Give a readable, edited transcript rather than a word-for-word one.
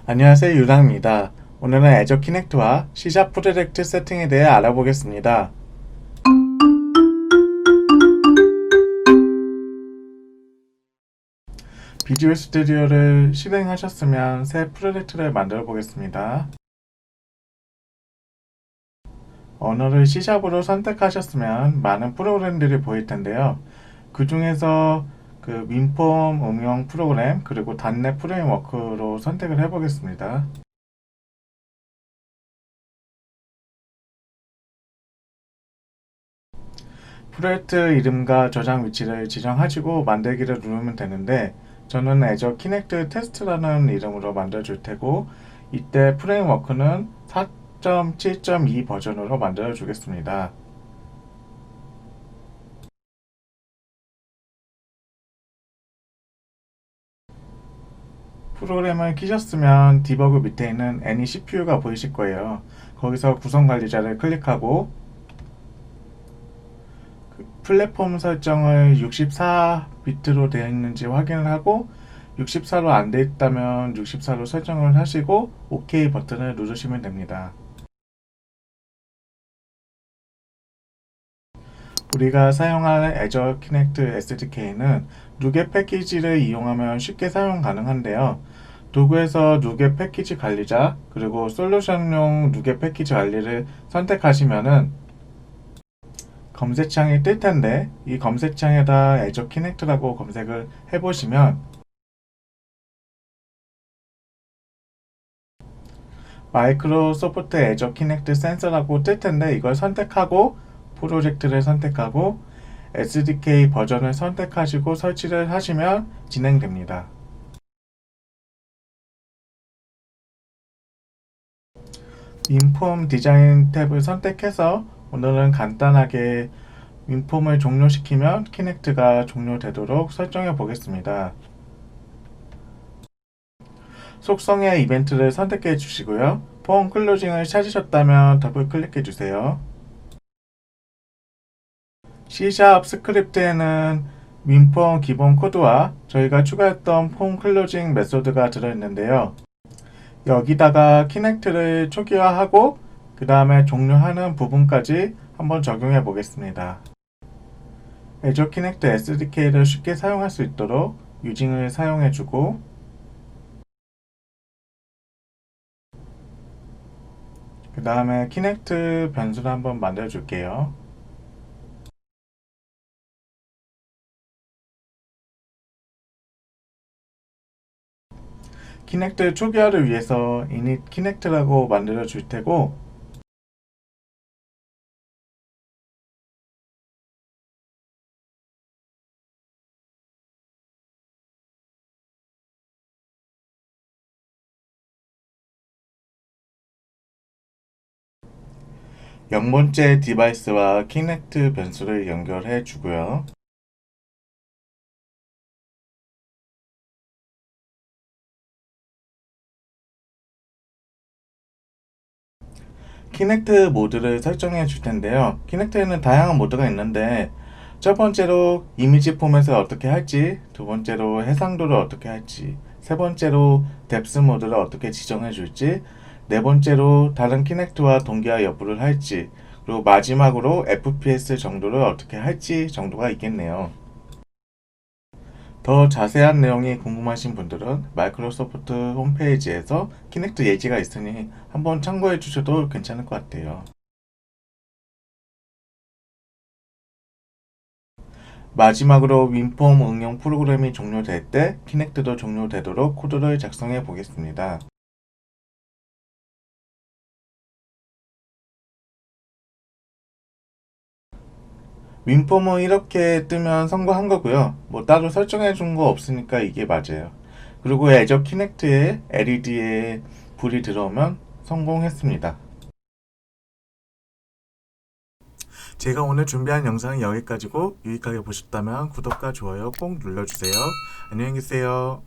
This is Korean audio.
안녕하세요, 유랑입니다. 오늘은 애저 키넥트와 C# 프로젝트 세팅에 대해 알아보겠습니다. 비주얼 스튜디오를 실행하셨으면 새 프로젝트를 만들어 보겠습니다. 언어를 C샵으로 선택하셨으면 많은 프로그램들이 보일 텐데요. 그 중에서 윈폼 응용 프로그램 그리고 .NET 프레임워크로 선택을 해보겠습니다. 프로젝트 이름과 저장 위치를 지정하시고 만들기를 누르면 되는데 저는 애저 키넥트 테스트라는 이름으로 만들어 줄 테고 이때 프레임워크는 4.7.2 버전으로 만들어 주겠습니다. 프로그램을 키셨으면 디버그 밑에 있는 Any CPU가 보이실 거예요. 거기서 구성 관리자를 클릭하고 플랫폼 설정을 64비트로 되어 있는지 확인을 하고 64로 안 되어 있다면 64로 설정을 하시고 OK 버튼을 누르시면 됩니다. 우리가 사용할 애저 키넥트 SDK는 누게 패키지를 이용하면 쉽게 사용 가능한데요. 도구에서 누게 패키지 관리자 그리고 솔루션용 누게 패키지 관리를 선택하시면은 검색창이 뜰 텐데 이 검색창에다 애저 키넥트라고 검색을 해보시면 마이크로소프트 애저 키넥트 센서라고 뜰 텐데 이걸 선택하고 프로젝트를 선택하고 SDK 버전을 선택하시고 설치를 하시면 진행됩니다. 윈폼 디자인 탭을 선택해서 오늘은 간단하게 윈폼을 종료시키면 키넥트가 종료되도록 설정해 보겠습니다. 속성의 이벤트를 선택해 주시고요. 폼 클로징을 찾으셨다면 더블 클릭해 주세요. C# 스크립트에는 윈폼 기본 코드와 저희가 추가했던 폼 클로징 메소드가 들어있는데요. 여기다가 키넥트를 초기화하고 그 다음에 종료하는 부분까지 한번 적용해 보겠습니다. 애저 키넥트 SDK를 쉽게 사용할 수 있도록 유징을 사용해 주고 그 다음에 키넥트 변수를 한번 만들어 줄게요. 키넥트 초기화를 위해서 init 키넥트라고 만들어 줄 테고 영 번째 디바이스와 키넥트 변수를 연결해 주고요. 키넥트 모드를 설정해 줄 텐데요. 키넥트에는 다양한 모드가 있는데 첫 번째로 이미지 포맷을 어떻게 할지, 두 번째로 해상도를 어떻게 할지, 세 번째로 뎁스 모드를 어떻게 지정해 줄지, 네 번째로 다른 키넥트와 동기화 여부를 할지, 그리고 마지막으로 FPS 정도를 어떻게 할지 정도가 있겠네요. 더 자세한 내용이 궁금하신 분들은 마이크로소프트 홈페이지에서 키넥트 예시가 있으니 한번 참고해 주셔도 괜찮을 것 같아요. 마지막으로 윈폼 응용 프로그램이 종료될 때 키넥트도 종료되도록 코드를 작성해 보겠습니다. 윈폼은 이렇게 뜨면 성공한 거고요. 뭐 따로 설정해 준 거 없으니까 이게 맞아요. 그리고 애저 키넥트에 LED에 불이 들어오면 성공했습니다. 제가 오늘 준비한 영상은 여기까지고 유익하게 보셨다면 구독과 좋아요 꼭 눌러주세요. 안녕히 계세요.